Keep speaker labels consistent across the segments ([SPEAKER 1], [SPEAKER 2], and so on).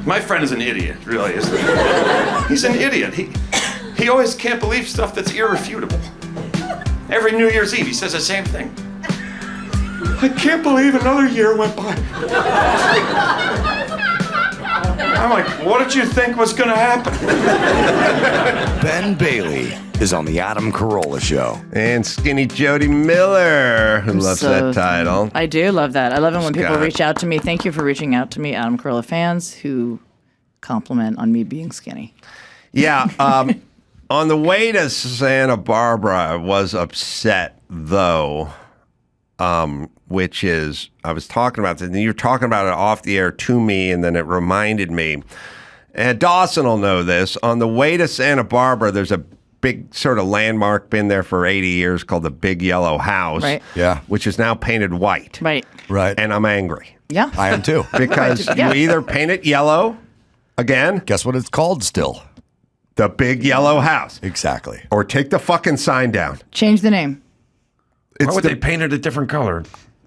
[SPEAKER 1] My friend is an idiot, really. He's an idiot. He always can't believe stuff that's irrefutable. Every New Year's Eve, he says the same thing. I can't believe another year went by. I'm like, what did you think was going to happen?
[SPEAKER 2] Ben Bailey is on the Adam Carolla Show.
[SPEAKER 3] And skinny Jodi Miller, who loves that title.
[SPEAKER 4] I do love that. I love it when people
[SPEAKER 3] Scott.
[SPEAKER 4] reach out to me. Thank you for reaching out to me, Adam Carolla fans who compliment on me being skinny.
[SPEAKER 3] Yeah. On the way to Santa Barbara, I was upset, though, which is, I was talking about this, and you were talking about it off the air to me, and then it reminded me. And Dawson will know this. On the way to Santa Barbara, there's a big sort of landmark, been there for 80 years, called the Big Yellow House.
[SPEAKER 4] Right.
[SPEAKER 2] Yeah.
[SPEAKER 3] Which is now painted white.
[SPEAKER 4] Right.
[SPEAKER 2] Right.
[SPEAKER 3] And I'm angry.
[SPEAKER 4] Yeah.
[SPEAKER 2] I am too.
[SPEAKER 3] Because
[SPEAKER 4] Yeah.
[SPEAKER 3] you either paint it yellow, again,
[SPEAKER 2] Guess what it's called still?
[SPEAKER 3] the Big Yellow House,
[SPEAKER 2] Exactly.
[SPEAKER 3] or take the fucking sign down.
[SPEAKER 4] Change the name.
[SPEAKER 1] Why would they paint it a different color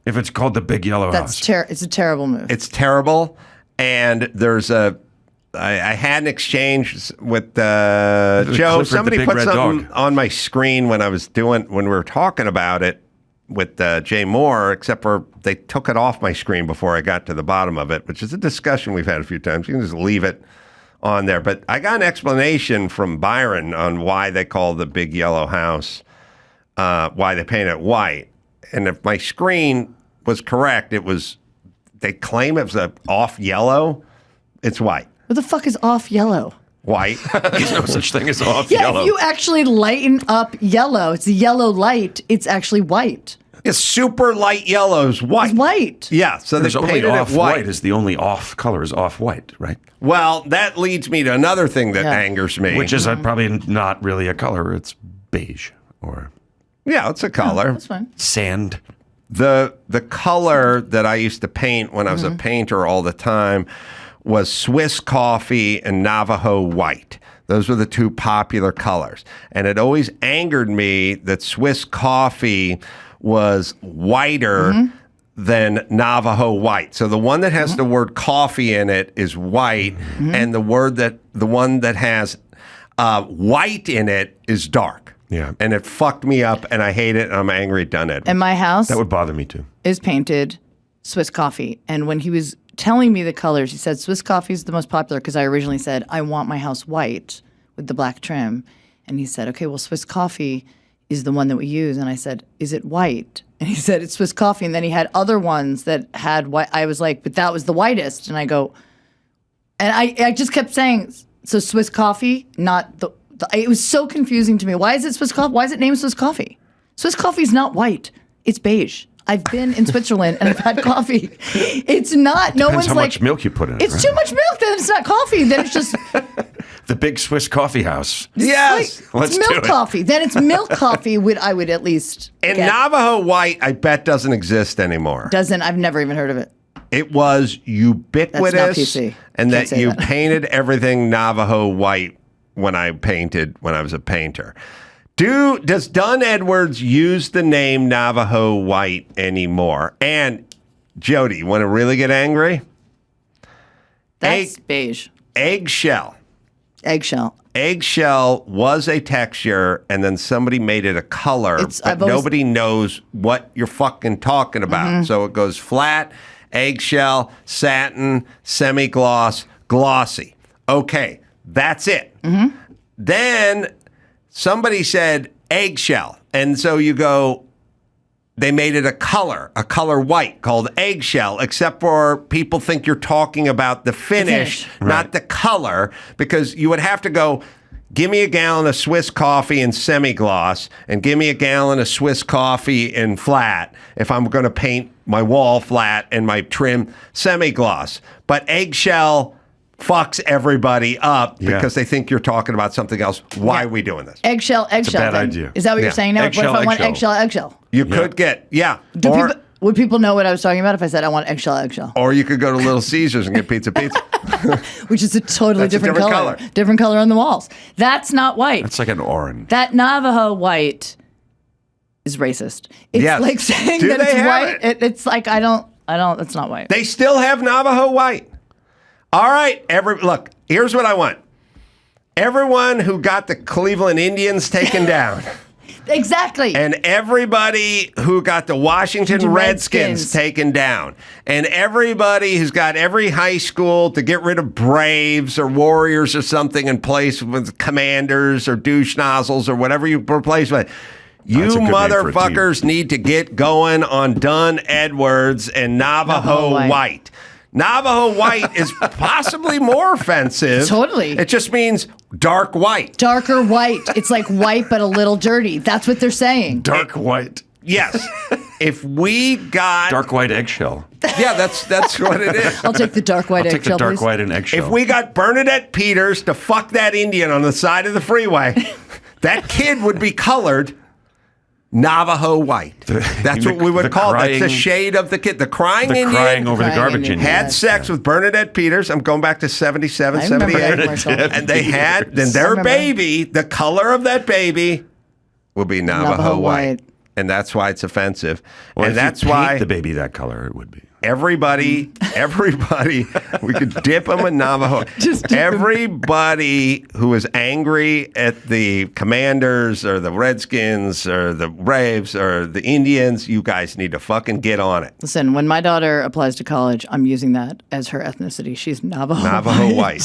[SPEAKER 1] if it's called the Big Yellow House?
[SPEAKER 4] It's a terrible move.
[SPEAKER 3] It's terrible, and there's I had an exchange with Joe.
[SPEAKER 1] Clifford
[SPEAKER 3] Somebody
[SPEAKER 1] the Big
[SPEAKER 3] put
[SPEAKER 1] Red
[SPEAKER 3] something
[SPEAKER 1] Dog.
[SPEAKER 3] on my screen when we were talking about it with Jay Moore, except for they took it off my screen before I got to the bottom of it, which is a discussion we've had a few times. You can just leave it on there. But I got an explanation from Byron on why they call the Big Yellow House, why they paint it white. And if my screen was correct, they claim it was off yellow. It's white.
[SPEAKER 4] What the fuck is off yellow?
[SPEAKER 3] White.
[SPEAKER 1] There's no such thing as off
[SPEAKER 4] Yeah,
[SPEAKER 1] yellow.
[SPEAKER 4] if you actually lighten up yellow, it's a yellow light, it's actually white.
[SPEAKER 3] It's super light yellow's white.
[SPEAKER 4] It's white.
[SPEAKER 3] Yeah, so
[SPEAKER 1] There's
[SPEAKER 3] they
[SPEAKER 1] only
[SPEAKER 3] painted it
[SPEAKER 1] off
[SPEAKER 3] white.
[SPEAKER 1] white is the only off color is off white, right?
[SPEAKER 3] Well, that leads me to another thing that
[SPEAKER 4] Yeah.
[SPEAKER 3] angers me.
[SPEAKER 1] Which is probably not really a color. It's beige or
[SPEAKER 3] yeah, it's a color.
[SPEAKER 4] That's fine.
[SPEAKER 1] sand.
[SPEAKER 3] The color that I used to paint when I was a painter all the time was Swiss coffee and Navajo white. Those were the two popular colors. And it always angered me that Swiss coffee was whiter than Navajo white. So the one that has the word coffee in it is white, and the one that has white in it is dark.
[SPEAKER 1] Yeah.
[SPEAKER 3] And it fucked me up, and I hate it, and I'm angry at Dunn Edwards.
[SPEAKER 4] And my house
[SPEAKER 1] That would bother me too.
[SPEAKER 4] is painted Swiss coffee. And when he was telling me the colors, he said Swiss coffee is the most popular because I originally said, I want my house white with the black trim. And he said, okay, well, Swiss coffee is the one that we use. And I said, is it white? And he said, it's Swiss coffee. And then he had other ones that had white. I was like, but that was the whitest. And I go, and I just kept saying, so Swiss coffee, not the it was so confusing to me. Why is it Swiss coffee? Why is it named Swiss coffee? Swiss coffee is not white. It's beige. I've been in Switzerland and I've had coffee. It's not. No
[SPEAKER 1] Depends
[SPEAKER 4] one's
[SPEAKER 1] how
[SPEAKER 4] like,
[SPEAKER 1] much milk you put in it.
[SPEAKER 4] it's
[SPEAKER 1] right?
[SPEAKER 4] too much milk. Then it's not coffee. Then it's just
[SPEAKER 1] The Big Swiss Coffee House.
[SPEAKER 3] Yes!
[SPEAKER 1] Let's
[SPEAKER 4] it's
[SPEAKER 1] do
[SPEAKER 4] milk
[SPEAKER 1] it.
[SPEAKER 4] coffee. Then it's milk coffee. I would at least
[SPEAKER 3] And
[SPEAKER 4] get.
[SPEAKER 3] Navajo white, I bet, doesn't exist anymore.
[SPEAKER 4] Doesn't. I've never even heard of it.
[SPEAKER 3] It was ubiquitous,
[SPEAKER 4] That's not PC.
[SPEAKER 3] and
[SPEAKER 4] Can't
[SPEAKER 3] that
[SPEAKER 4] say
[SPEAKER 3] you
[SPEAKER 4] that.
[SPEAKER 3] painted everything Navajo white when I was a painter. Does Dunn Edwards use the name Navajo white anymore? And Jodi, you want to really get angry?
[SPEAKER 4] That's beige.
[SPEAKER 3] Eggshell.
[SPEAKER 4] Eggshell.
[SPEAKER 3] Eggshell was a texture, and then somebody made it a color, but nobody knows what you're fucking talking about. So it goes flat, eggshell, satin, semi-gloss, glossy. Okay, that's it. Then somebody said eggshell, and so you go, they made it a color white called eggshell, except for people think you're talking about the finish, not the color, because you would have to go, give me a gallon of Swiss coffee in semi-gloss and give me a gallon of Swiss coffee in flat if I'm going to paint my wall flat and my trim semi-gloss. But eggshell fucks everybody up because they think you're talking about something else. Why are we doing this?
[SPEAKER 4] Eggshell.
[SPEAKER 1] It's a bad
[SPEAKER 4] then.
[SPEAKER 1] idea.
[SPEAKER 4] Is that what you're saying now?
[SPEAKER 1] Eggshell,
[SPEAKER 4] what if I want
[SPEAKER 1] eggshell.
[SPEAKER 4] eggshell?
[SPEAKER 3] You could get,
[SPEAKER 4] Would people know what I was talking about if I said I want eggshell?
[SPEAKER 3] Or you could go to Little Caesars and get pizza.
[SPEAKER 4] Which is a totally
[SPEAKER 3] That's a
[SPEAKER 4] different
[SPEAKER 3] different
[SPEAKER 4] color.
[SPEAKER 3] color.
[SPEAKER 4] Different color on the walls. That's not white.
[SPEAKER 1] It's like an orange.
[SPEAKER 4] That Navajo white is racist. It's
[SPEAKER 3] Yes.
[SPEAKER 4] like saying
[SPEAKER 3] Do
[SPEAKER 4] that
[SPEAKER 3] they
[SPEAKER 4] it's
[SPEAKER 3] have
[SPEAKER 4] white. It's like I don't. It's not white.
[SPEAKER 3] They still have Navajo white. All right, look, here's what I want. Everyone who got the Cleveland Indians taken down.
[SPEAKER 4] Exactly.
[SPEAKER 3] And everybody who got the Washington Redskins taken down. And everybody who's got every high school to get rid of Braves or Warriors or something in place with Commanders or douche nozzles or whatever you replace with. You motherfuckers need to get going on Dunn Edwards and Navajo White. Navajo White is possibly more offensive.
[SPEAKER 4] Totally.
[SPEAKER 3] It just means dark white.
[SPEAKER 4] Darker white. It's like white, but a little dirty. That's what they're saying.
[SPEAKER 1] Dark white.
[SPEAKER 3] Yes. If we got
[SPEAKER 1] dark white eggshell.
[SPEAKER 3] Yeah, that's what it is.
[SPEAKER 4] I'll take the dark white eggshell.
[SPEAKER 1] Take the dark
[SPEAKER 4] please.
[SPEAKER 1] white and eggshell.
[SPEAKER 3] If we got Bernadette Peters to fuck that Indian on the side of the freeway, that kid would be colored Navajo white. That's what we would call it. That's the shade of the kid. The crying Indian.
[SPEAKER 1] Crying over the garbage Indian.
[SPEAKER 3] Had sex with Bernadette Peters. I'm going back to 77, 78. And they had, then their baby, the color of that baby will be Navajo white. And that's why it's offensive.
[SPEAKER 1] Well,
[SPEAKER 3] and
[SPEAKER 1] if
[SPEAKER 3] that's
[SPEAKER 1] you paint
[SPEAKER 3] why
[SPEAKER 1] the baby that color, it would be.
[SPEAKER 3] Everybody, we could dip them in Navajo. Everybody who is angry at the Commanders or the Redskins or the Braves or the Indians, you guys need to fucking get on it.
[SPEAKER 4] Listen, when my daughter applies to college, I'm using that as her ethnicity. She's Navajo
[SPEAKER 3] White.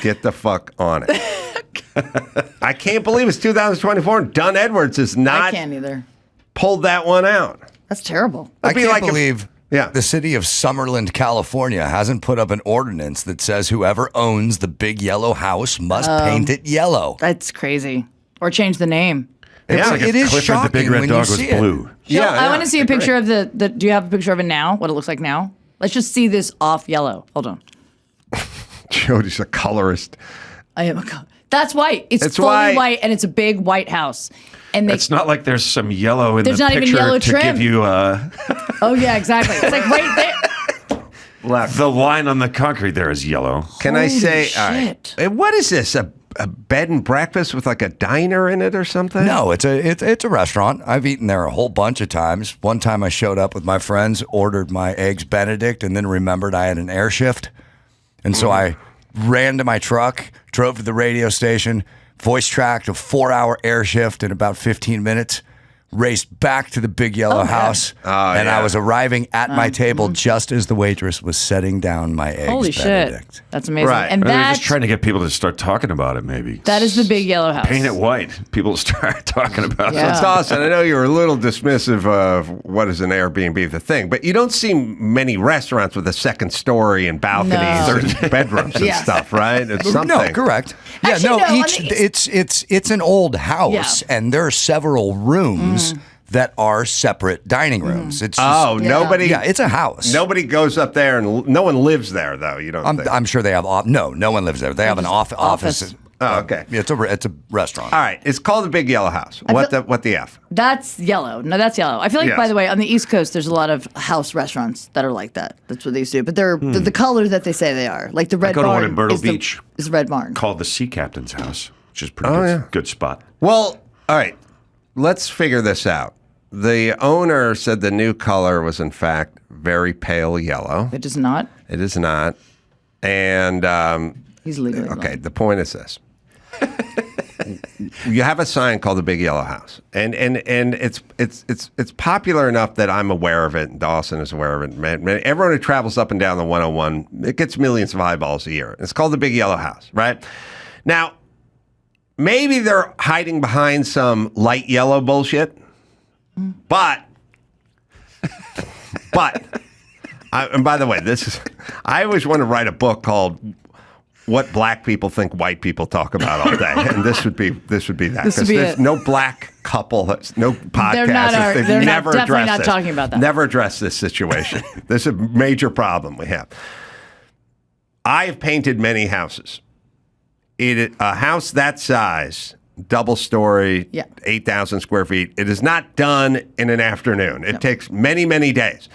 [SPEAKER 3] Get the fuck on it. I can't believe it's 2024 and Dunn Edwards has not
[SPEAKER 4] I can't either.
[SPEAKER 3] Pulled that one out.
[SPEAKER 4] That's terrible.
[SPEAKER 5] I can't believe the city of Summerlin, California hasn't put up an ordinance that says whoever owns the big yellow house must paint it yellow.
[SPEAKER 4] That's crazy. Or change the name.
[SPEAKER 5] It is shocking
[SPEAKER 1] the big red
[SPEAKER 5] when
[SPEAKER 1] dog
[SPEAKER 5] you
[SPEAKER 1] was
[SPEAKER 5] see
[SPEAKER 1] blue.
[SPEAKER 5] It.
[SPEAKER 4] I want to see a picture of the. Do you have a picture of it now? What it looks like now? Let's just see this off yellow. Hold on.
[SPEAKER 3] Jodi's a colorist.
[SPEAKER 4] I am a color. That's white. It's fully white, and it's a big white house. And
[SPEAKER 1] it's not like there's some yellow in the
[SPEAKER 4] not
[SPEAKER 1] picture
[SPEAKER 4] even yellow
[SPEAKER 1] to
[SPEAKER 4] trim.
[SPEAKER 1] give you
[SPEAKER 4] Oh, yeah, exactly. It's like right there.
[SPEAKER 1] The line on the concrete there is yellow.
[SPEAKER 3] Can I say,
[SPEAKER 4] shit.
[SPEAKER 3] What is this? A bed and breakfast with like a diner in it or something?
[SPEAKER 5] No, it's a restaurant. I've eaten there a whole bunch of times. One time I showed up with my friends, ordered my eggs Benedict, and then remembered I had an air shift. And so I ran to my truck, drove to the radio station, voice tracked a 4-hour air shift in about 15 minutes, raced back to the big yellow house, and I was arriving at my table just as the waitress was setting down my eggs.
[SPEAKER 4] Holy
[SPEAKER 5] Benedict.
[SPEAKER 4] shit. That's amazing.
[SPEAKER 3] Right.
[SPEAKER 4] And
[SPEAKER 1] They're just trying to get people to start talking about it, maybe.
[SPEAKER 4] That is the big yellow house.
[SPEAKER 1] Paint it white. People start talking about it.
[SPEAKER 3] So, Dawson, I know you were a little dismissive of what is an Airbnb, the thing, but you don't see many restaurants with a second story and balconies and bedrooms and stuff, right? It's something.
[SPEAKER 5] No, correct.
[SPEAKER 4] Actually,
[SPEAKER 5] it's an old house, and there are several rooms that are separate dining rooms. It's just,
[SPEAKER 3] nobody.
[SPEAKER 5] Yeah, it's a house.
[SPEAKER 3] Nobody goes up there, and no one lives there, though. You don't. think.
[SPEAKER 5] I'm sure they have. No one lives there. They have an office.
[SPEAKER 3] Oh, okay.
[SPEAKER 5] It's a restaurant.
[SPEAKER 3] All right. It's called the Big Yellow House. What the F?
[SPEAKER 4] That's yellow. No, that's yellow. I feel like, by the way, on the East Coast, there's a lot of house restaurants that are like that. That's what they used to do. But they're the color that they say they are. Like the Red Barn.
[SPEAKER 1] I go to one in Myrtle Beach.
[SPEAKER 4] Is Red Barn.
[SPEAKER 1] Called the Sea Captain's House, which is pretty good spot.
[SPEAKER 3] Well, all right. Let's figure this out. The owner said the new color was, in fact, very pale yellow.
[SPEAKER 4] It is not.
[SPEAKER 3] It is not. And
[SPEAKER 4] He's legally
[SPEAKER 3] okay,
[SPEAKER 4] blind.
[SPEAKER 3] the point is this. You have a sign called the Big Yellow House, and it's popular enough that I'm aware of it, and Dawson is aware of it. Everyone who travels up and down the 101, it gets millions of eyeballs a year. It's called the Big Yellow House, right? Now, maybe they're hiding behind some light yellow bullshit, but and by the way, I always want to write a book called What Black People Think White People Talk About All Day, and this would be that, because there's no black couple, no podcast.
[SPEAKER 4] They're
[SPEAKER 3] never
[SPEAKER 4] definitely not
[SPEAKER 3] this.
[SPEAKER 4] talking about that.
[SPEAKER 3] Never address this situation. This is a major problem we have. I have painted many houses. A house that size, double story, 8,000 square feet, it is not done in an afternoon. It takes many, many days.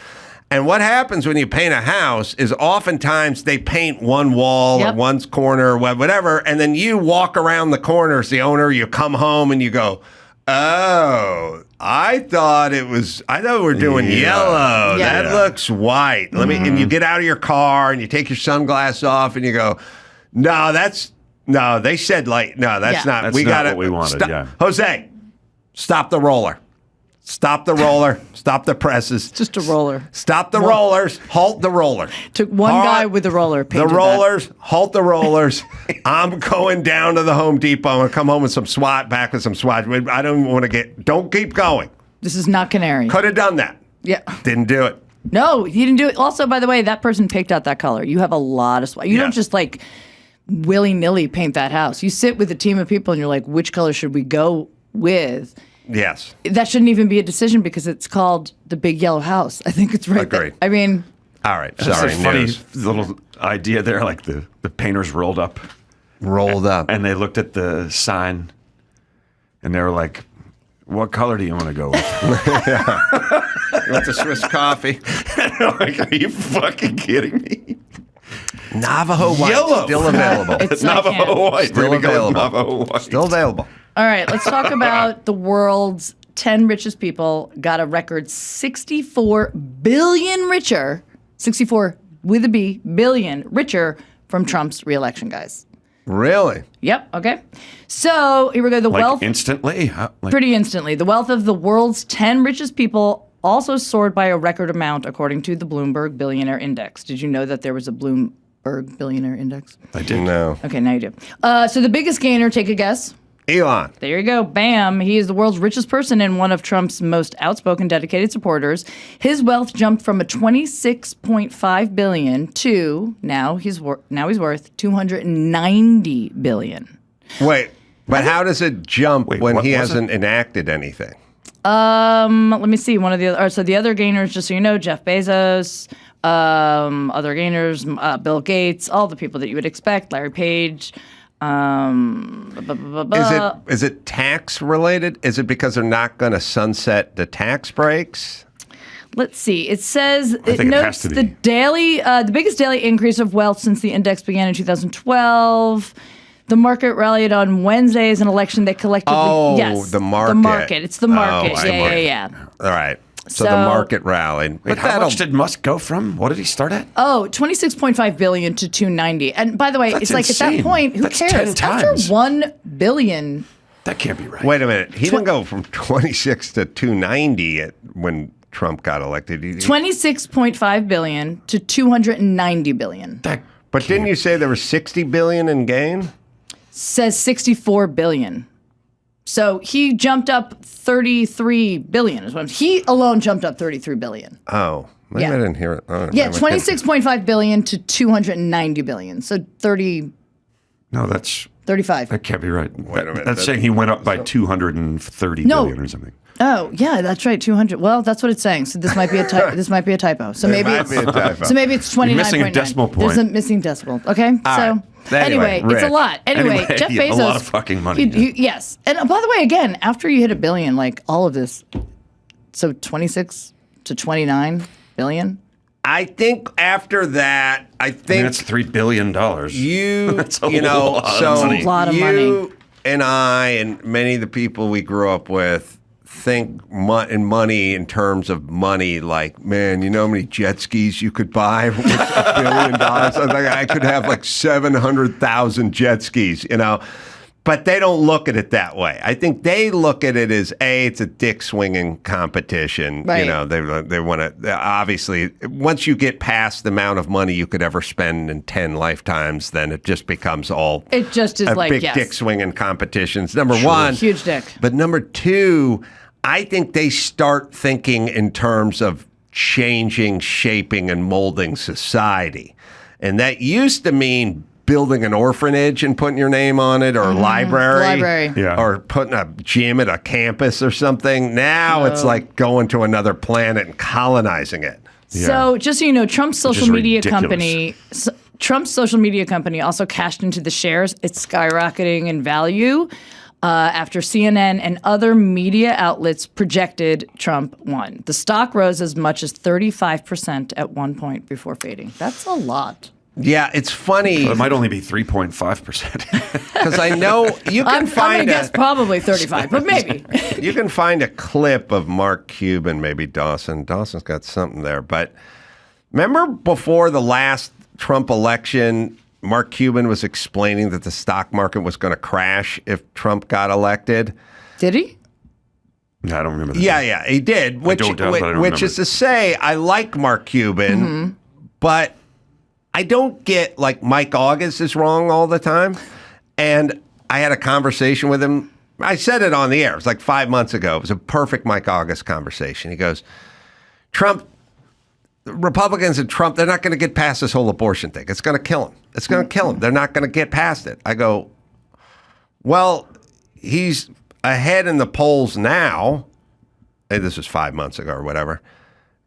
[SPEAKER 3] And what happens when you paint a house is oftentimes they paint one wall or one corner or whatever, and then you walk around the corner as the owner, you come home and you go, Oh, I thought we were doing yellow.
[SPEAKER 4] Yeah.
[SPEAKER 3] That looks white. And you get out of your car and you take your sunglasses off and you go, they said light. No, that's not.
[SPEAKER 6] That's not what we wanted, yeah.
[SPEAKER 3] Jose, stop the roller. Stop the roller. Stop the presses.
[SPEAKER 4] Just a roller.
[SPEAKER 3] Stop the rollers. Halt the roller.
[SPEAKER 4] Took one guy with the roller.
[SPEAKER 3] The rollers. Halt the rollers. I'm going down to the Home Depot. I'm going to come home with some SWAT, back with some SWAT. I don't want to don't keep going.
[SPEAKER 4] This is not Canary.
[SPEAKER 3] Could have done that.
[SPEAKER 4] Yeah.
[SPEAKER 3] Didn't do it.
[SPEAKER 4] No, he didn't do it. Also, by the way, that person picked out that color. You have a lot of SWAT. You don't just like willy-nilly paint that house. You sit with a team of people and you're like, which color should we go with?
[SPEAKER 3] Yes.
[SPEAKER 4] That shouldn't even be a decision because it's called the Big Yellow House. I think it's right there.
[SPEAKER 3] Agreed.
[SPEAKER 4] I mean,
[SPEAKER 3] all right.
[SPEAKER 6] That's
[SPEAKER 3] Sorry,
[SPEAKER 6] a funny
[SPEAKER 3] news.
[SPEAKER 6] little idea there. Like the painters rolled up,
[SPEAKER 3] and
[SPEAKER 6] they looked at the sign, and they were like, "What color do you want to go with?"
[SPEAKER 3] You want the Swiss coffee?
[SPEAKER 6] I'm like, are you fucking kidding me?
[SPEAKER 3] Navajo white.
[SPEAKER 6] Yellow.
[SPEAKER 3] Still available.
[SPEAKER 4] It's
[SPEAKER 6] Navajo white.
[SPEAKER 3] Still
[SPEAKER 6] We're gonna go with
[SPEAKER 3] available.
[SPEAKER 6] Navajo white.
[SPEAKER 3] Still available.
[SPEAKER 4] all right, let's talk about the world's 10 richest people got a record 64 billion richer, 64 with a B, billion richer from Trump's reelection, guys.
[SPEAKER 3] Really?
[SPEAKER 4] Yep, okay. So here we go. The
[SPEAKER 6] Like
[SPEAKER 4] wealth,
[SPEAKER 6] instantly?
[SPEAKER 4] pretty instantly, the wealth of the world's 10 richest people also soared by a record amount according to the Bloomberg Billionaire Index. Did you know that there was a Bloomberg Billionaire Index?
[SPEAKER 6] I did.
[SPEAKER 3] No.
[SPEAKER 4] Okay, now you do. So the biggest gainer, take a guess.
[SPEAKER 3] Elon.
[SPEAKER 4] There you go. Bam. He is the world's richest person and one of Trump's most outspoken, dedicated supporters. His wealth jumped from a $26.5 billion to now he's worth $290 billion.
[SPEAKER 3] Wait, but how does it jump when
[SPEAKER 6] what
[SPEAKER 3] he
[SPEAKER 6] was
[SPEAKER 3] hasn't enacted anything?
[SPEAKER 4] Let me see. One of the other. So the other gainers, just so you know, Jeff Bezos. Other gainers, Bill Gates, all the people that you would expect. Larry Page.
[SPEAKER 3] Is it tax related? Is it because they're not going to sunset the tax breaks?
[SPEAKER 4] Let's see. It says
[SPEAKER 6] think it
[SPEAKER 4] notes
[SPEAKER 6] has to be.
[SPEAKER 4] the biggest daily increase of wealth since the index began in 2012. The market rallied on Wednesday as an election that collectively.
[SPEAKER 3] Oh,
[SPEAKER 4] yes,
[SPEAKER 3] the market.
[SPEAKER 4] The market. It's the market.
[SPEAKER 3] I
[SPEAKER 4] Yeah.
[SPEAKER 3] All right. So the
[SPEAKER 4] So-
[SPEAKER 3] market rallied.
[SPEAKER 6] Wait, how much did Musk go from? What did he start at?
[SPEAKER 4] Oh, 26.5 billion to 290. And by the way,
[SPEAKER 6] That's
[SPEAKER 4] it's like at that
[SPEAKER 6] insane.
[SPEAKER 4] point, who
[SPEAKER 6] That's
[SPEAKER 4] cares?
[SPEAKER 6] 10
[SPEAKER 4] After
[SPEAKER 6] times.
[SPEAKER 4] 1 billion.
[SPEAKER 6] That can't be right.
[SPEAKER 3] Wait a minute. He didn't go from 26 to 290 when Trump got elected.
[SPEAKER 4] 26.5 billion to 290 billion.
[SPEAKER 3] But didn't you say there was 60 billion in gain?
[SPEAKER 4] Says 64 billion. So he jumped up 33 billion. He alone jumped up 33 billion.
[SPEAKER 3] Oh, maybe
[SPEAKER 4] Yeah.
[SPEAKER 3] I didn't hear it. Oh,
[SPEAKER 4] Yeah,
[SPEAKER 3] maybe I
[SPEAKER 4] 26.5 billion to 290 billion. So 30,
[SPEAKER 6] No, that's
[SPEAKER 4] 35.
[SPEAKER 6] that can't be right.
[SPEAKER 3] Wait a minute.
[SPEAKER 6] That's saying he went up by 230
[SPEAKER 4] No.
[SPEAKER 6] billion or something.
[SPEAKER 4] Oh, yeah, that's right, 200. Well, that's what it's saying. So this might be a this might be a typo. So maybe
[SPEAKER 3] might
[SPEAKER 4] it's
[SPEAKER 3] be a typo.
[SPEAKER 4] So maybe it's 29.9.
[SPEAKER 6] missing a decimal point.
[SPEAKER 4] There's a missing decimal. Okay?
[SPEAKER 3] right. Anyway,
[SPEAKER 4] it's a
[SPEAKER 3] Rich.
[SPEAKER 4] lot. Anyway, Jeff
[SPEAKER 6] yeah,
[SPEAKER 4] Bezos.
[SPEAKER 6] a lot of fucking money,
[SPEAKER 4] Yes. And by the way, again, after you hit a billion, like all of this, so 26 to 29 billion.
[SPEAKER 3] I think after that, I think
[SPEAKER 6] that's $3 billion.
[SPEAKER 3] you,
[SPEAKER 6] That's a
[SPEAKER 3] you know,
[SPEAKER 6] lot of
[SPEAKER 3] so
[SPEAKER 6] money.
[SPEAKER 4] That's a lot of
[SPEAKER 3] you
[SPEAKER 4] money.
[SPEAKER 3] and I and many of the people we grew up with think in money in terms of money. Like, man, you know how many jet skis you could buy with $1 billion? I was like, I could have like 700,000 jet skis, you know. But they don't look at it that way. I think they look at it as it's a dick swinging competition.
[SPEAKER 4] Right.
[SPEAKER 3] You know, they want to obviously once you get past the amount of money you could ever spend in 10 lifetimes, then it just becomes all
[SPEAKER 4] It just is
[SPEAKER 3] a
[SPEAKER 4] like,
[SPEAKER 3] big
[SPEAKER 4] yes.
[SPEAKER 3] dick swinging competitions. Number one,
[SPEAKER 4] Huge dick.
[SPEAKER 3] But number two, I think they start thinking in terms of changing, shaping, and molding society, and that used to mean building an orphanage and putting your name on it, or a library,
[SPEAKER 6] Yeah.
[SPEAKER 3] or putting a gym at a campus or something. Now it's like going to another planet and colonizing it.
[SPEAKER 4] So just so you know, Trump's social media
[SPEAKER 6] ridiculous.
[SPEAKER 4] company also cashed into the shares. It's skyrocketing in value after CNN and other media outlets projected Trump won. The stock rose as much as 35% at one point before fading. That's a lot.
[SPEAKER 3] Yeah, it's funny.
[SPEAKER 6] Well, it might only be 3.5%.
[SPEAKER 3] Because I know you can
[SPEAKER 4] I'm
[SPEAKER 3] find
[SPEAKER 4] gonna guess probably 35, but maybe.
[SPEAKER 3] you can find a clip of Mark Cuban, maybe Dawson. Dawson's got something there. But remember before the last Trump election, Mark Cuban was explaining that the stock market was going to crash if Trump got elected.
[SPEAKER 4] Did he?
[SPEAKER 6] No, I don't remember that.
[SPEAKER 3] Yeah, he did. Which,
[SPEAKER 6] don't doubt, but I don't
[SPEAKER 3] which
[SPEAKER 6] remember.
[SPEAKER 3] is to say, I like Mark Cuban, but I don't get, like, Mike August is wrong all the time. And I had a conversation with him. I said it on the air. It was like 5 months ago. It was a perfect Mike August conversation. He goes, Republicans and Trump, they're not going to get past this whole abortion thing. It's going to kill him. It's going to kill him. They're not going to get past it. I go, well, he's ahead in the polls now. Hey, this was 5 months ago or whatever.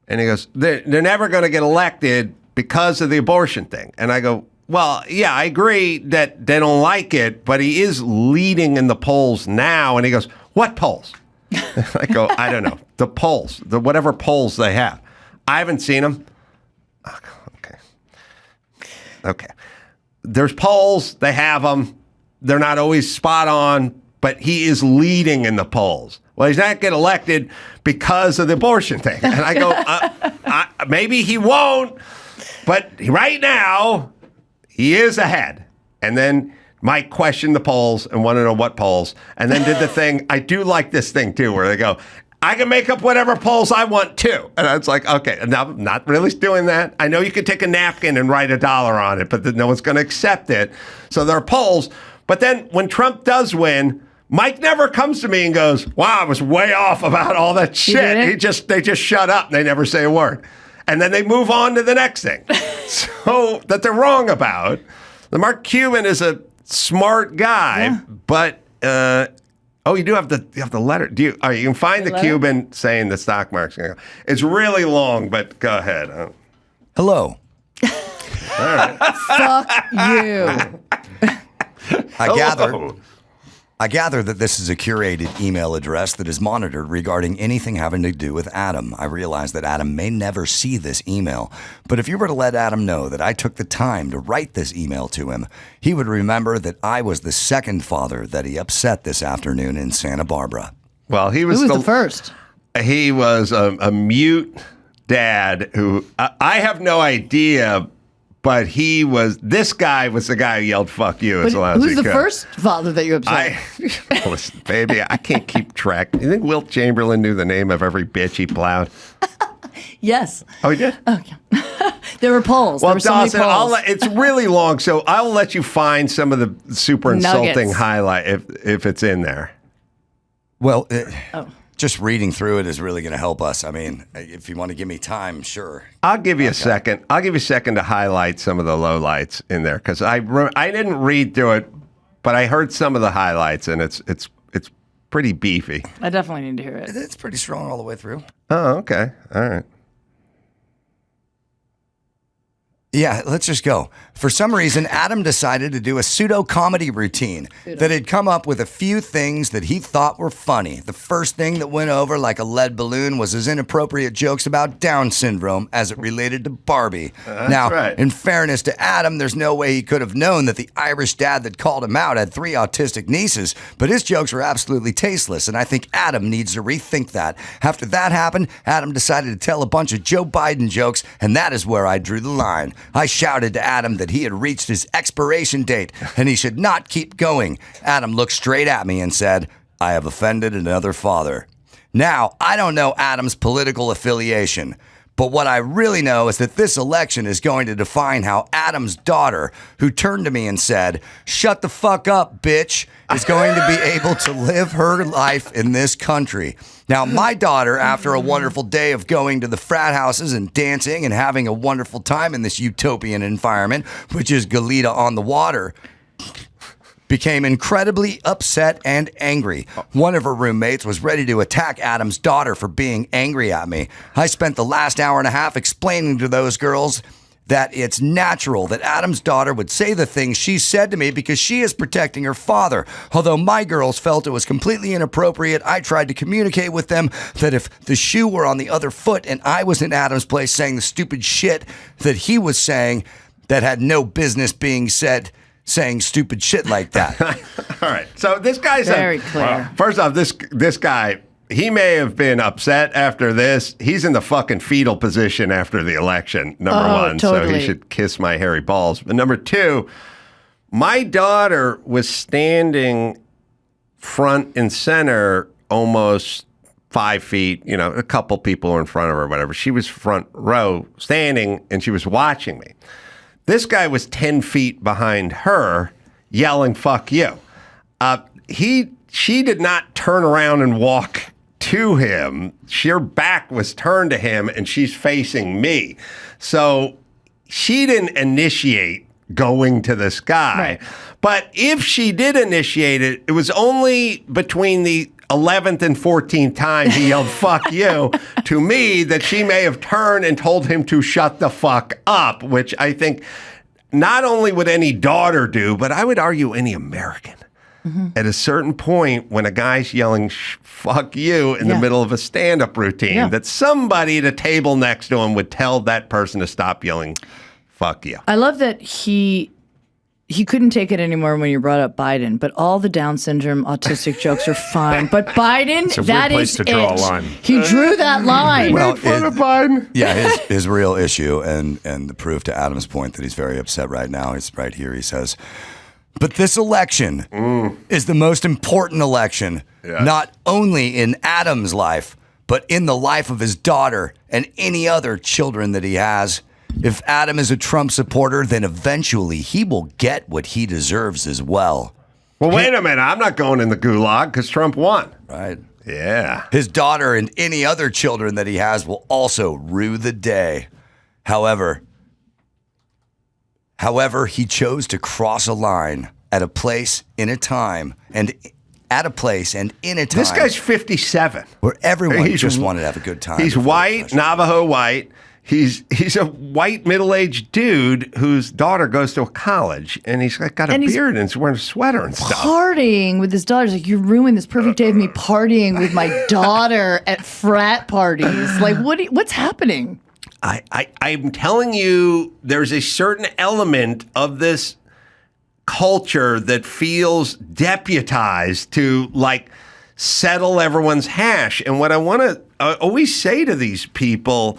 [SPEAKER 3] And he goes, they're never going to get elected because of the abortion thing. And I go, well, yeah, I agree that they don't like it, but he is leading in the polls now. And he goes, what polls? I go, I don't know. The polls, whatever polls they have. I haven't seen them. Okay. There's polls. They have them. They're not always spot on, but he is leading in the polls. Well, he's not getting elected because of the abortion thing. And I go, maybe he won't, but right now he is ahead. And then Mike questioned the polls and wanted to know what polls, and then did the thing. I do like this thing too, where they go, I can make up whatever polls I want too. And I was like, okay, now I'm not really doing that. I know you could take a napkin and write $1 on it, but no one's going to accept it. So there are polls. But then when Trump does win, Mike never comes to me and goes, wow, I was way off about all that shit. They just shut up and they never say a word. And then they move on to the next thing. So that they're wrong about. The Mark Cuban is a smart guy, but you do have the letter. You can find the Cuban saying the stock market's going to go. It's really long, but go ahead.
[SPEAKER 5] Hello.
[SPEAKER 3] All right.
[SPEAKER 4] Fuck you.
[SPEAKER 5] I gather that this is a curated email address that is monitored regarding anything having to do with Adam. I realize that Adam may never see this email, but if you were to let Adam know that I took the time to write this email to him, he would remember that I was the second father that he upset this afternoon in Santa Barbara.
[SPEAKER 3] Well,
[SPEAKER 4] Who was the first?
[SPEAKER 3] He was a mute dad who I have no idea. But this guy was the guy who yelled, fuck you, as loud as he could.
[SPEAKER 4] Who's the first father that you upset?
[SPEAKER 3] Listen, baby, I can't keep track. You think Wilt Chamberlain knew the name of every bitch he plowed?
[SPEAKER 4] Yes.
[SPEAKER 3] Oh, he did?
[SPEAKER 4] Oh, yeah. There were polls.
[SPEAKER 3] Well,
[SPEAKER 4] there were so many
[SPEAKER 3] Dawson,
[SPEAKER 4] polls.
[SPEAKER 3] it's really long, so I'll let you find some of the super insulting highlight if it's in there.
[SPEAKER 5] Well, just reading through it is really going to help us. I mean, if you want to give me time, sure.
[SPEAKER 3] I'll give you a second. I'll give you a second to highlight some of the lowlights in there because I didn't read through it, but I heard some of the highlights and it's pretty beefy.
[SPEAKER 4] I definitely need to hear it.
[SPEAKER 5] It's pretty strong all the way through.
[SPEAKER 3] Oh, okay. All right.
[SPEAKER 5] Yeah, let's just go. For some reason, Adam decided to do a pseudo-comedy routine that had come up with a few things that he thought were funny. The first thing that went over like a lead balloon was his inappropriate jokes about Down syndrome as it related to Barbie. Now,
[SPEAKER 3] right.
[SPEAKER 5] In fairness to Adam, there's no way he could have known that the Irish dad that called him out had 3 autistic nieces, but his jokes were absolutely tasteless, and I think Adam needs to rethink that. After that happened, Adam decided to tell a bunch of Joe Biden jokes, and that is where I drew the line. I shouted to Adam that he had reached his expiration date and he should not keep going. Adam looked straight at me and said, I have offended another father. Now, I don't know Adam's political affiliation, but what I really know is that this election is going to define how Adam's daughter, who turned to me and said, shut the fuck up, bitch, is going to be able to live her life in this country. Now, my daughter, after a wonderful day of going to the frat houses and dancing and having a wonderful time in this utopian environment, which is Goleta on the water, became incredibly upset and angry. One of her roommates was ready to attack Adam's daughter for being angry at me. I spent the last hour and a half explaining to those girls that it's natural that Adam's daughter would say the things she said to me because she is protecting her father. Although my girls felt it was completely inappropriate, I tried to communicate with them that if the shoe were on the other foot and I was in Adam's place saying the stupid shit that he was saying, that had no business being said, saying stupid shit like that.
[SPEAKER 3] All right. So this guy's
[SPEAKER 4] Very clear.
[SPEAKER 3] First off, this guy, he may have been upset after this. He's in the fucking fetal position after the election, number one.
[SPEAKER 4] Totally.
[SPEAKER 3] So he should kiss my hairy balls. But number two, my daughter was standing front and center almost 5 feet, a couple people were in front of her or whatever. She was front row standing and she was watching me. This guy was 10 feet behind her yelling, "Fuck you." She did not turn around and walk to him. Her back was turned to him and she's facing me. So she didn't initiate going to this guy.
[SPEAKER 4] Right.
[SPEAKER 3] But if she did initiate it, it was only between the 11th and 14th time he yelled "fuck you" to me that she may have turned and told him to shut the fuck up, which I think not only would any daughter do, but I would argue any American. Mm-hmm. At a certain point when a guy's yelling "fuck you" in the middle of a stand-up routine, that somebody at a table next to him would tell that person to stop yelling "fuck you."
[SPEAKER 4] I love that he couldn't take it anymore when you brought up Biden, but all the Down syndrome autistic jokes are fine. But Biden,
[SPEAKER 6] It's a
[SPEAKER 4] that
[SPEAKER 6] weird
[SPEAKER 4] is
[SPEAKER 6] place to draw a
[SPEAKER 4] it.
[SPEAKER 6] line.
[SPEAKER 4] He drew that line.
[SPEAKER 5] Well,
[SPEAKER 3] Biden.
[SPEAKER 5] Yeah, his real issue and the proof to Adam's point that he's very upset right now is right here. He says, "But this election is the most important election, not only in Adam's life, but in the life of his daughter and any other children that he has. If Adam is a Trump supporter, then eventually he will get what he deserves as well."
[SPEAKER 3] Well, wait a minute. I'm not going in the gulag because Trump won.
[SPEAKER 5] Right?
[SPEAKER 3] Yeah.
[SPEAKER 5] His daughter and any other children that he has will also rue the day. However, he chose to cross a line at a place in a time and in a time.
[SPEAKER 3] This guy's 57.
[SPEAKER 5] Where everyone just wanted to have a good time.
[SPEAKER 3] He's white, Navajo white. He's a white middle-aged dude whose daughter goes to a college, and he's got a beard and he's wearing a sweater and stuff.
[SPEAKER 4] Partying with his daughter. He's like, "You ruined this perfect day of me partying with my daughter at frat parties." Like, what's happening?
[SPEAKER 3] I'm telling you, there's a certain element of this culture that feels deputized to settle everyone's hash. And what I want to always say to these people,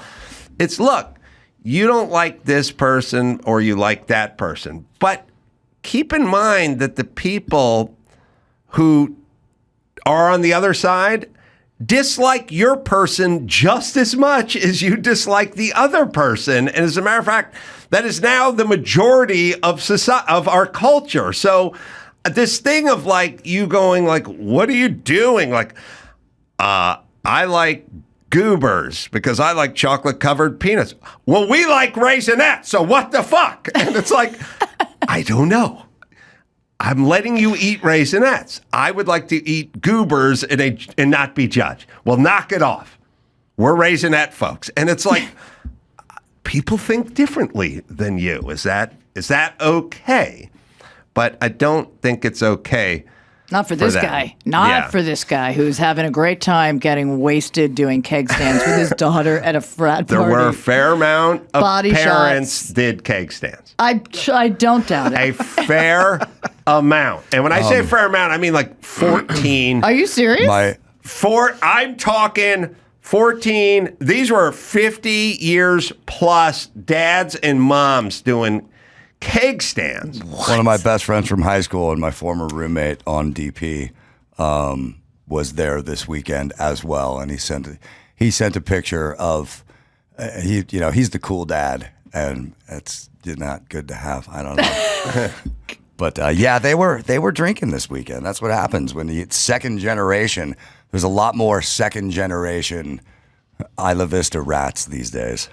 [SPEAKER 3] it's, look, you don't like this person or you like that person, but keep in mind that the people who are on the other side dislike your person just as much as you dislike the other person. And as a matter of fact, that is now the majority of society, of our culture. So this thing of you going "what are you doing?" I like Goobers because I like chocolate covered peanuts. Well, we like Raisinets, so what the fuck? And it's I don't know. I'm letting you eat Raisinets. I would like to eat Goobers and not be judged. Well, knock it off. We're Raisinette folks. And it's people think differently than you. Is that okay? But I don't think it's okay.
[SPEAKER 4] Not for this
[SPEAKER 3] them.
[SPEAKER 4] guy. Not for this guy who's having a great time getting wasted doing keg stands with his daughter at a frat
[SPEAKER 3] There
[SPEAKER 4] party.
[SPEAKER 3] were a fair amount of
[SPEAKER 4] Body
[SPEAKER 3] parents
[SPEAKER 4] shots.
[SPEAKER 3] did keg stands.
[SPEAKER 4] I don't doubt it.
[SPEAKER 3] A fair amount. And when I say a fair amount, I mean 14.
[SPEAKER 4] Are you serious?
[SPEAKER 3] I'm talking 14. These were 50 years plus dads and moms doing keg stands.
[SPEAKER 5] One of my best friends from high school and my former roommate on DP was there this weekend as well, and he sent a picture of he's the cool dad, and it's not good to have. I don't know. But they were drinking this weekend. That's what happens when you second generation. There's a lot more second generation Isla Vista rats these days.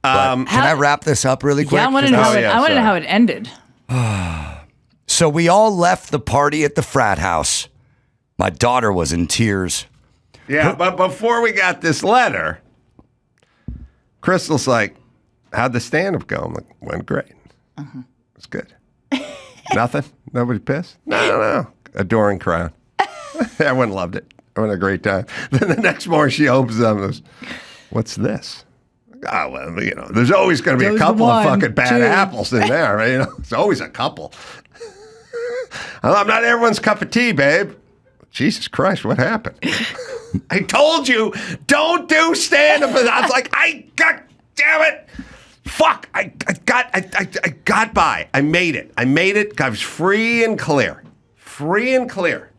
[SPEAKER 5] Can I wrap this up really quick?
[SPEAKER 4] Yeah, I want to know how it ended.
[SPEAKER 5] So we all left the party at the frat house. My daughter was in tears.
[SPEAKER 3] Yeah, but before we got this letter, Crystal's like, "How'd the stand-up go?" I'm like, "Went great. It's good." Nothing? Nobody pissed? No. Adoring crowd. Everyone loved it. Everyone had a great time. Then the next morning she opens up and goes, "What's this?" Oh, well, you know, there's always going to be a
[SPEAKER 4] Goes
[SPEAKER 3] couple of
[SPEAKER 4] one,
[SPEAKER 3] fucking bad
[SPEAKER 4] two.
[SPEAKER 3] apples in there. Right? You know, there's always a couple. I'm not everyone's cup of tea, babe. Jesus Christ, what happened? I told you, don't do stand-up. I was like, God damn it. Fuck, I got by. I made it. I was free and clear. Free and clear.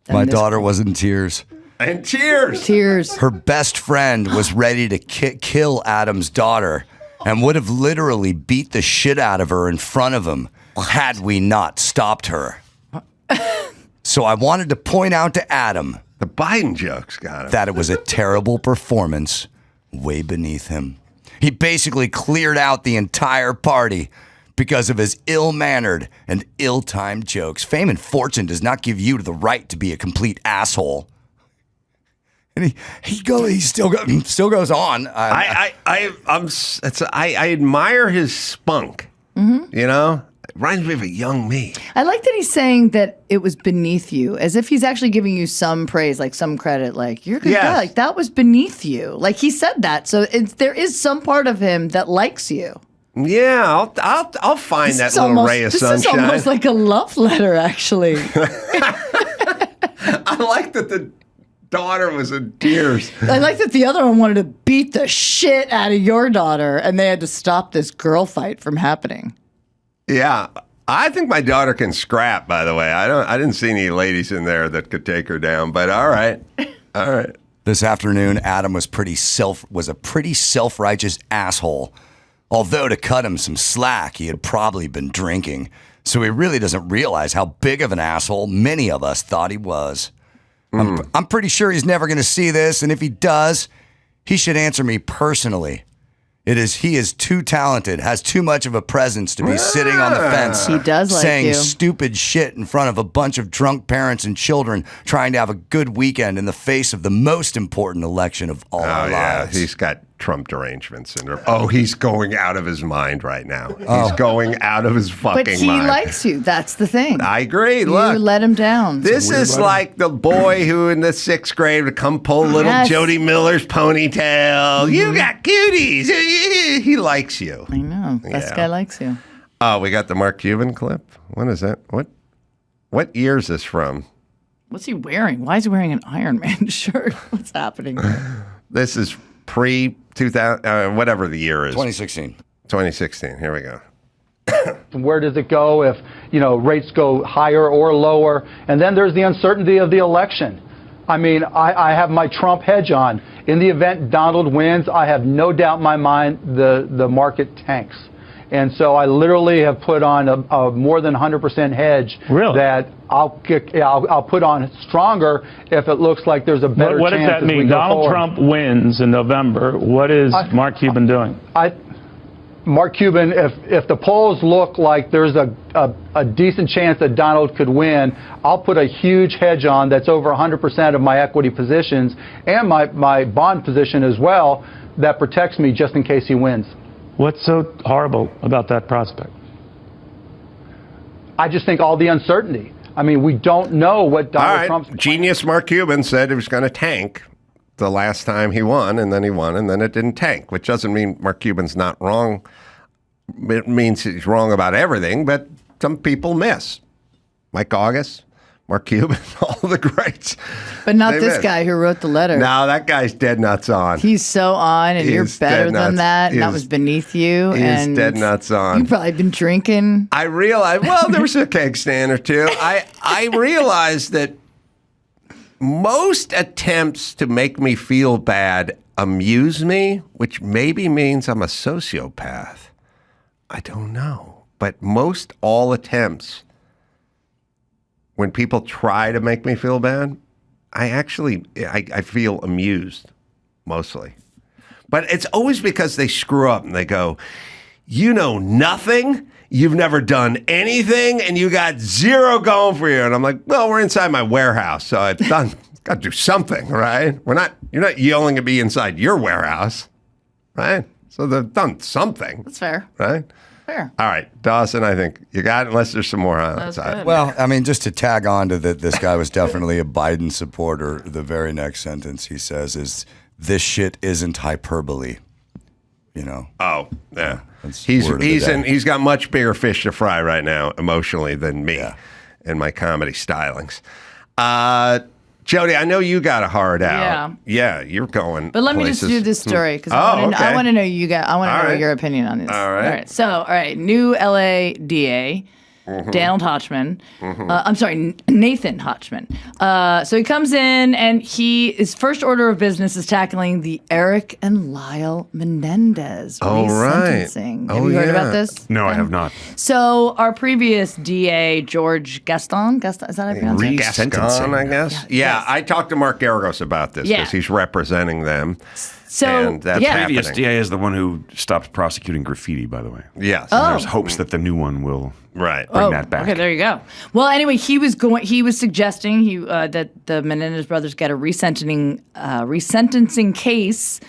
[SPEAKER 5] My daughter was in tears.
[SPEAKER 3] And tears.
[SPEAKER 4] Tears.
[SPEAKER 5] Her best friend was ready to kill Adam's daughter and would have literally beat the shit out of her in front of him had we not stopped her. So I wanted to point out to Adam
[SPEAKER 3] The Biden jokes got him.
[SPEAKER 5] that it was a terrible performance way beneath him. He basically cleared out the entire party because of his ill-mannered and ill-timed jokes. Fame and fortune does not give you the right to be a complete asshole. And he still goes on.
[SPEAKER 3] I admire his spunk. Mm-hmm. You know, it reminds me of a young me.
[SPEAKER 4] I like that he's saying that it was beneath you, as if he's actually giving you some praise, like some credit, like you're a good guy, like that was beneath you. Like he said that, so there is some part of him that likes you.
[SPEAKER 3] Yeah, I'll find that little ray of sunshine.
[SPEAKER 4] This is almost like a love letter, actually.
[SPEAKER 3] I like that the daughter was in tears.
[SPEAKER 4] I like that the other one wanted to beat the shit out of your daughter, and they had to stop this girl fight from happening.
[SPEAKER 3] Yeah, I think my daughter can scrap. By the way, I didn't see any ladies in there that could take her down. But all right.
[SPEAKER 5] This afternoon, Adam was a pretty self-righteous asshole. Although to cut him some slack, he had probably been drinking, so he really doesn't realize how big of an asshole many of us thought he was. I'm pretty sure he's never going to see this, and if he does, he should answer me personally. He is too talented, has too much of a presence to be sitting on the fence.
[SPEAKER 4] He does like
[SPEAKER 5] saying
[SPEAKER 4] you.
[SPEAKER 5] Stupid shit in front of a bunch of drunk parents and children trying to have a good weekend in the face of the most important election of all our lives.
[SPEAKER 3] He's got Trump derangement syndrome. Oh, he's going out of his mind right now. He's going out of his fucking
[SPEAKER 4] But he
[SPEAKER 3] mind.
[SPEAKER 4] likes you. That's the thing.
[SPEAKER 3] I agree.
[SPEAKER 4] You
[SPEAKER 3] Look,
[SPEAKER 4] let him down.
[SPEAKER 3] this is like the boy who in the 6th grade would come pull little
[SPEAKER 4] Yes.
[SPEAKER 3] Jodi Miller's ponytail. You got cuties. He likes you.
[SPEAKER 4] I know. This guy likes you.
[SPEAKER 3] Oh, we got the Mark Cuban clip. When is that? What year is this from?
[SPEAKER 4] What's he wearing? Why is he wearing an Iron Man shirt? What's happening?
[SPEAKER 3] This is pre-2000, whatever the year is.
[SPEAKER 5] 2016.
[SPEAKER 3] 2016. Here we go.
[SPEAKER 7] Where does it go if, rates go higher or lower? And then there's the uncertainty of the election. I mean, I have my Trump hedge on. In the event Donald wins, I have no doubt in my mind the market tanks. And so I literally have put on a more than 100% hedge that I'll put on stronger if it looks like there's a better chance.
[SPEAKER 8] What does that mean? Donald Trump wins in November. What is Mark Cuban doing?
[SPEAKER 7] Mark Cuban, if the polls look like there's a decent chance that Donald could win, I'll put a huge hedge on that's over 100% of my equity positions and my bond position as well that protects me just in case he wins.
[SPEAKER 8] What's so horrible about that prospect?
[SPEAKER 7] I just think all the uncertainty. I mean, we don't know what Donald Trump's
[SPEAKER 3] genius Mark Cuban said it was going to tank the last time he won, and then he won, and then it didn't tank, which doesn't mean Mark Cuban's not wrong. It means he's wrong about everything, but some people miss. Mike August, Mark Cuban, all the greats.
[SPEAKER 4] But not this guy who wrote the letter.
[SPEAKER 3] No, that guy's dead nuts on.
[SPEAKER 4] He's so on, and you're better than that, and that was beneath you.
[SPEAKER 3] He's dead nuts on.
[SPEAKER 4] You've probably been drinking.
[SPEAKER 3] I realized, well, there was a keg stand or two. I realized that most attempts to make me feel bad amuse me, which maybe means I'm a sociopath. I don't know. But most all attempts, when people try to make me feel bad, I feel amused, mostly. But it's always because they screw up and they go, you know nothing, you've never done anything, and you got zero going for you. And I'm like, well, we're inside my warehouse, so I've got to do something, right? You're not yelling at me inside your warehouse, right? So they've done something.
[SPEAKER 4] That's fair.
[SPEAKER 3] Right?
[SPEAKER 4] Fair.
[SPEAKER 3] All right, Dawson, I think you got it, unless there's some more on that side.
[SPEAKER 5] Well, I mean, just to tag on to that, this guy was definitely a Biden supporter. The very next sentence he says is, "This shit isn't hyperbole." you know.
[SPEAKER 3] Oh, yeah.
[SPEAKER 5] That's
[SPEAKER 3] He's
[SPEAKER 5] word of the day.
[SPEAKER 3] he's got much bigger fish to fry right now emotionally than me in my comedy stylings. Jodi, I know you got a hard out.
[SPEAKER 4] Yeah.
[SPEAKER 3] You're going.
[SPEAKER 4] But let me just do this story because I want to know I want to know your opinion on this.
[SPEAKER 3] All right.
[SPEAKER 4] So, new LA DA. Donald Hochman. I'm sorry, Nathan Hochman. So he comes in and his first order of business is tackling the Eric and Lyle Menendez resentencing. Have you heard about this?
[SPEAKER 6] No, I have not.
[SPEAKER 4] So our previous DA, George Gaston, is that how you pronounce it?
[SPEAKER 3] Gaston, I guess. Yeah, I talked to Mark Garagos about this because he's representing them.
[SPEAKER 4] So
[SPEAKER 3] and that's
[SPEAKER 6] The previous
[SPEAKER 3] happening.
[SPEAKER 6] DA is the one who stopped prosecuting graffiti, by the way.
[SPEAKER 3] Yes.
[SPEAKER 6] And there's hopes that the new one will bring that back.
[SPEAKER 4] Okay, there you go. Well, anyway, he was suggesting that the Menendez brothers get a resentencing case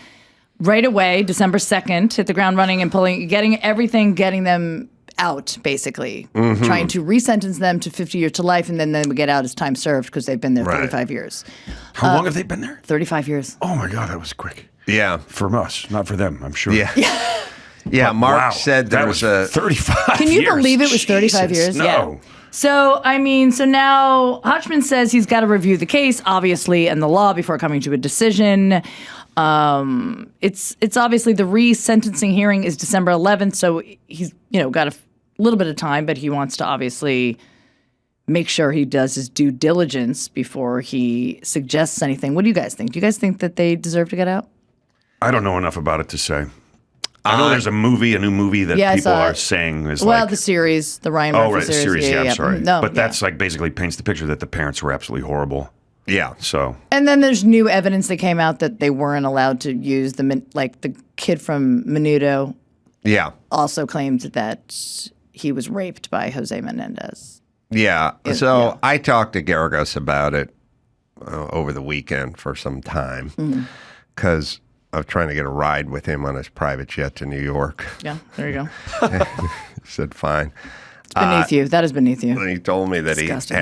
[SPEAKER 4] right away, December 2nd, hit the ground running and getting them out, basically. Trying to resentence them to 50 years to life, and then they would get out as time served because they've been there 35 years.
[SPEAKER 6] How long have they been there?
[SPEAKER 4] 35 years.
[SPEAKER 6] Oh my God, that was quick.
[SPEAKER 3] Yeah.
[SPEAKER 6] For us, not for them, I'm sure.
[SPEAKER 3] Yeah. Yeah, Mark said there was a
[SPEAKER 6] 35
[SPEAKER 4] Can you
[SPEAKER 6] years.
[SPEAKER 4] believe it was 35
[SPEAKER 6] Jesus,
[SPEAKER 4] years?
[SPEAKER 6] No.
[SPEAKER 4] Yeah. So now Hochman says he's got to review the case, obviously, and the law before coming to a decision. It's obviously the resentencing hearing is December 11th, so he's got a little bit of time, but he wants to obviously make sure he does his due diligence before he suggests anything. What do you guys think? Do you guys think that they deserve to get out?
[SPEAKER 6] I don't know enough about it to say. I know there's a new movie that people are saying is
[SPEAKER 4] the series, the Ryan Murphy
[SPEAKER 6] the series. Yeah, I'm sorry.
[SPEAKER 4] No,
[SPEAKER 6] but that's like basically paints the picture that the parents were absolutely horrible.
[SPEAKER 3] Yeah.
[SPEAKER 6] So.
[SPEAKER 4] And then there's new evidence that came out that they weren't allowed to use the kid from Menudo.
[SPEAKER 3] Yeah.
[SPEAKER 4] Also claimed that he was raped by Jose Menendez.
[SPEAKER 3] Yeah. So I talked to Garagos about it over the weekend for some time because I was trying to get a ride with him on his private jet to New York.
[SPEAKER 4] Yeah, there you go.
[SPEAKER 3] He said, fine.
[SPEAKER 4] It's beneath you. That is beneath you.
[SPEAKER 3] And he told me that
[SPEAKER 4] Disgusting.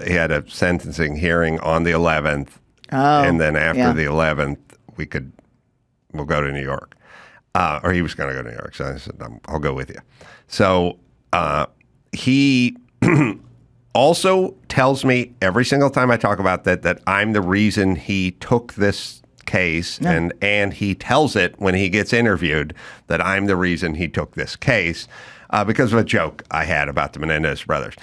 [SPEAKER 3] he had a sentencing hearing on the 11th. And then after the 11th, we'll go to New York. Or he was going to go to New York. So I said, I'll go with you. So he also tells me every single time I talk about that I'm the reason he took this case, and he tells it when he gets interviewed that I'm the reason he took this case because of a joke I had about the Menendez brothers.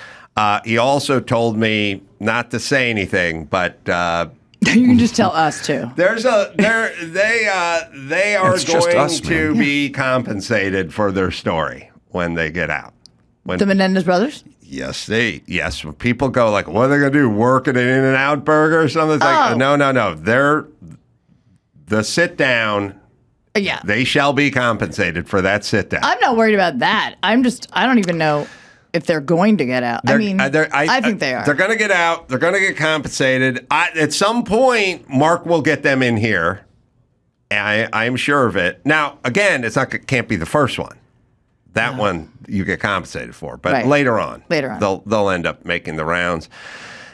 [SPEAKER 3] He also told me not to say anything, but
[SPEAKER 4] you can just tell us too.
[SPEAKER 3] they are going to be compensated for their story when they get out.
[SPEAKER 4] The Menendez brothers?
[SPEAKER 3] Yes, when people go like, what are they going to do? Work at an In-N-Out burger or something? It's like, no. They're the sit down.
[SPEAKER 4] Yeah.
[SPEAKER 3] They shall be compensated for that sit down.
[SPEAKER 4] I'm not worried about that. I don't even know if they're going to get out. I think they are.
[SPEAKER 3] They're going to get out. They're going to get compensated. At some point, Mark will get them in here. I'm sure of it. Now, again, can't be the first one. That one you get compensated for, but later on, they'll end up making the rounds.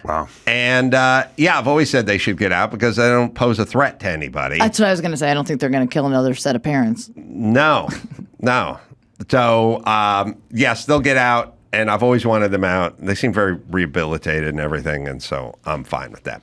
[SPEAKER 6] Wow. And
[SPEAKER 3] I've always said they should get out because they don't pose a threat to anybody.
[SPEAKER 4] That's what I was going to say. I don't think they're going to kill another set of parents.
[SPEAKER 3] No. So yes, they'll get out, and I've always wanted them out. They seem very rehabilitated and everything, and so I'm fine with that.